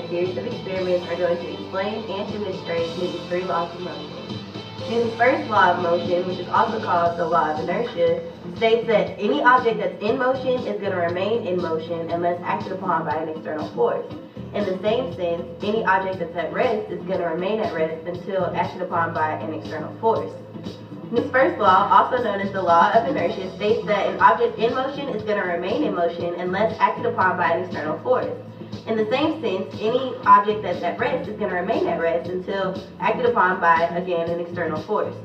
a series of experiments are going to explain and demonstrate Newton's 3 laws of motion. Newton's first law of motion, which is also called the law of inertia, states that any object that's in motion is going to remain in motion unless acted upon by an external force. In the same sense, any object that's at rest is going to remain at rest until acted upon by an external force. Newton's first law, also known as the law of inertia, states that an object in motion is going to remain in motion unless acted upon by an external force. In the same sense, any object that's at rest is going to remain at rest until acted upon by, again, an external force.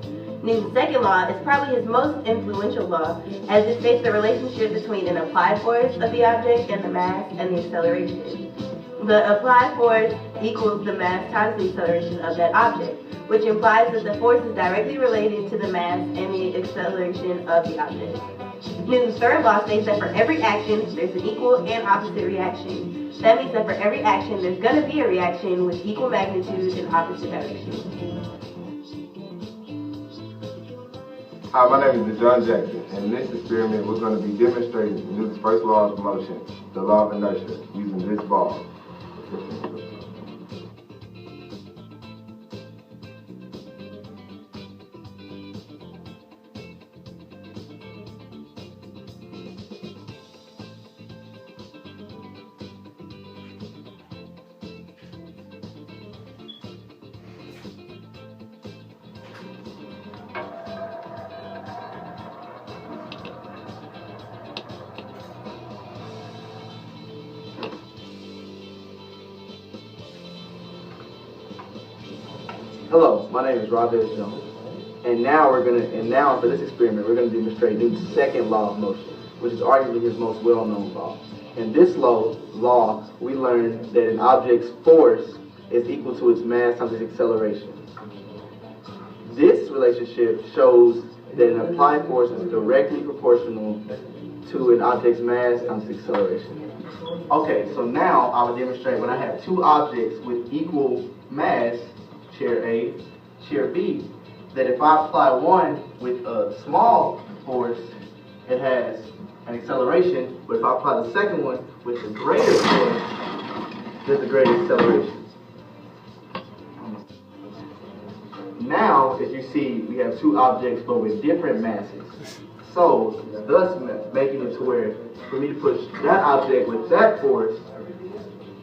Newton's second law is probably his most influential law, as it states the relationship between an applied force of the object and the mass and the acceleration. The applied force equals the mass times the acceleration of that object, which implies that the force is directly related to the mass and the acceleration of the object. Newton's third law states that for every action, there's an equal and opposite reaction. That means that for every action, there's going to be a reaction with equal magnitude in opposite directions. Hi, my name is John Jackson, and in this experiment, we're going to be demonstrating Newton's first law of motion, the law of inertia, using this ball. Hello, my name is Ravez, and now for this experiment we're going to demonstrate Newton's second law of motion, which is arguably his most well-known law. In this law, we learned that an object's force is equal to its mass times its acceleration. This relationship shows that an applied force is directly proportional to an object's mass times its acceleration. Okay, so now I will demonstrate when I have two objects with equal mass, chair A, chair B, that if I apply one with a small force, it has an acceleration, but if I apply the second one with a greater force, there's a greater acceleration. Now, as you see, we have two objects but with different masses. So, thus making it to where for me to push that object with that force,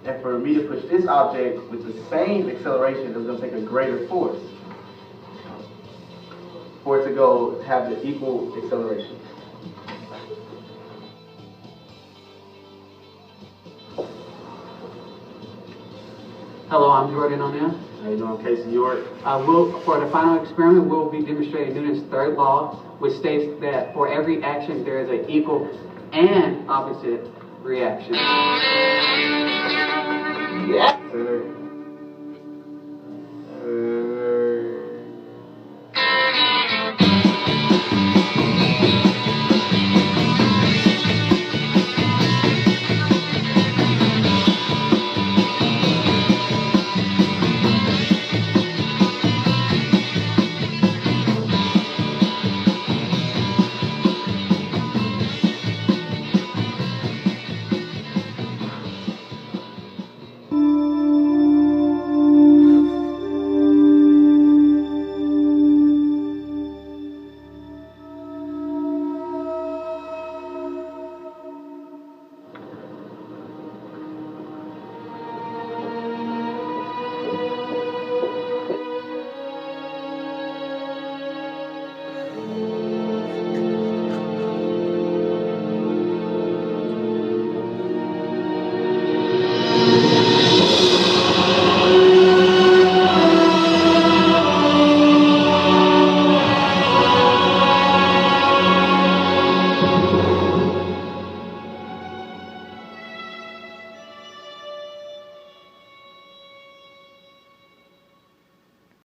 and for me to push this object with the same acceleration, it's going to take a greater force for it to have the equal acceleration. Hello, I'm Jordan O'Neill. How you doing, Casey York? For the final experiment, we'll be demonstrating Newton's third law, which states that for every action there is an equal and opposite reaction. Yeah.